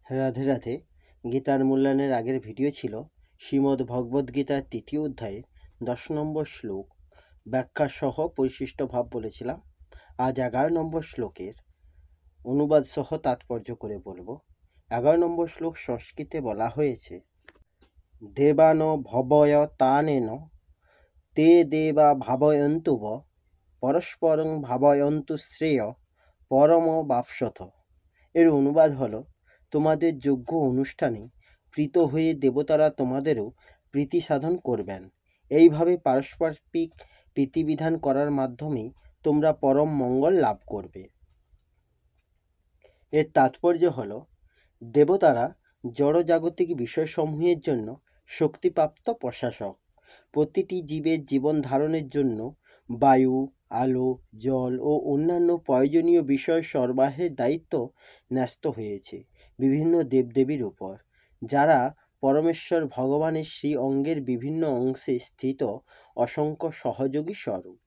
রাধে রাধে। গীতার মূল্যায়নের আগের ভিডিও ছিল শ্রীমদ্ ভগবদ্গীতার 3য় অধ্যায়ের 10 নম্বর শ্লোক ব্যাখ্যা সহ পরিশিষ্ট ভাব বলেছিলাম। আজ 11 নম্বর শ্লোকের অনুবাদ সহ তাৎপর্য করে বলবো। 11 নম্বর শ্লোক সংস্কৃতে বলা হয়েছে, দেবান ভবয় তানেন তে দেবা ভাবয়ন্তুব পরস্পরং ভাবয়ন্তু শ্রেয় পরম বাপসথ। এর অনুবাদ হলো, তোমাদের যজ্ঞ অনুষ্ঠানে প্রীত হয়ে দেবতারা তোমাদেরও প্রীতি সাধন করবেন। এইভাবে পারস্পরিক প্রীতিবিধান করার মাধ্যমে তোমরা পরম মঙ্গল লাভ করবে। এর তাৎপর্য হলো, দেবতারা জড়জাগতিক বিষয়সমূহের জন্য শক্তিপ্রাপ্ত প্রশাসক। প্রতিটি জীবের জীবন ধারণের জন্য বায়ু, আলো, জল ও অন্যান্য প্রয়োজনীয় বিষয় সরবরাহের দায়িত্ব ন্যস্ত হয়েছে বিভিন্ন দেবদেবীর উপর, যারা পরমেশ্বর ভগবানের শ্রী অঙ্গের বিভিন্ন অংশে স্থিত অসংখ্য সহযোগী স্বরূপ।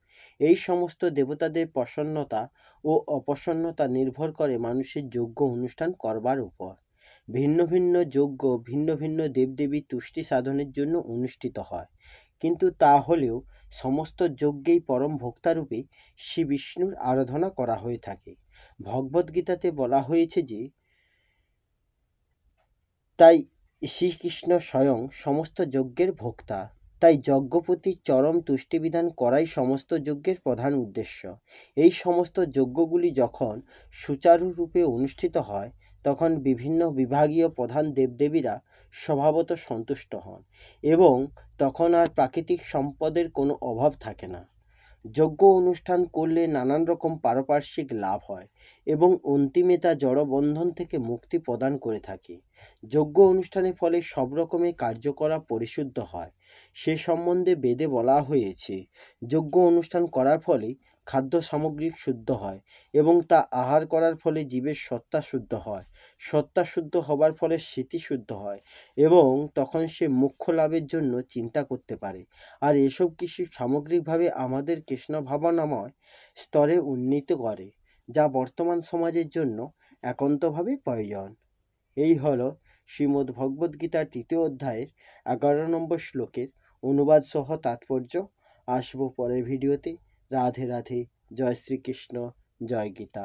এই সমস্ত দেবতাদের প্রসন্নতা ও অপ্রসন্নতা নির্ভর করে মানুষের যজ্ঞ অনুষ্ঠান করবার উপর। ভিন্ন ভিন্ন যজ্ঞ ভিন্ন ভিন্ন দেবদেবীর তুষ্টি সাধনের জন্য অনুষ্ঠিত হয়, কিন্তু তা হলেও সমস্ত যজ্ঞেই পরম ভোক্তারূপে শ্রী বিষ্ণুর আরাধনা করা হয়ে থাকে। ভগবদ্গীতাতে বলা হয়েছে যে, তাই শ্রীকৃষ্ণ স্বয়ং সমস্ত যজ্ঞের ভোক্তা। তাই যজ্ঞপতির চরম তুষ্টিবিধান করাই সমস্ত যজ্ঞের প্রধান উদ্দেশ্য। এই সমস্ত যজ্ঞগুলি যখন সুচারুরূপে অনুষ্ঠিত হয়, তখন বিভিন্ন বিভাগীয় প্রধান দেবদেবীরা স্বভাবত সন্তুষ্ট হন এবং তখন আর প্রাকৃতিক সম্পদের কোনো অভাব থাকে না। যজ্ঞ অনুষ্ঠান করলে নানান রকম পারপার্শ্বিক লাভ হয় এবং অন্তিমে তা জড়বন্ধন থেকে মুক্তি প্রদান করে থাকে। যজ্ঞ অনুষ্ঠানের ফলে সব রকমের কার্যকলাপ পরিশুদ্ধ হয়, সে সম্বন্ধে বেদে বলা হয়েছে। যজ্ঞ অনুষ্ঠান করার ফলে খাদ্য সামগ্রী শুদ্ধ হয় এবং তা আহার করার ফলে জীবের সত্তা শুদ্ধ হয়। সত্তা শুদ্ধ হবার ফলে স্মৃতি শুদ্ধ হয় এবং তখন সে মোক্ষ লাভের জন্য চিন্তা করতে পারে। আর এসব কিছু সামগ্রিকভাবে আমাদের কৃষ্ণ ভাবনাময় স্তরে উন্নীত করে, যা বর্তমান সমাজের জন্য একান্তভাবে প্রয়োজন। এই হলো শ্রীমদ্ ভগবদ্গীতার 3য় অধ্যায়ের 11 নম্বর শ্লোকের অনুবাদ সহ তাৎপর্য। আসবো পরের ভিডিওতে। রাধে রাধে। জয় শ্রীকৃষ্ণ। জয় গীতা।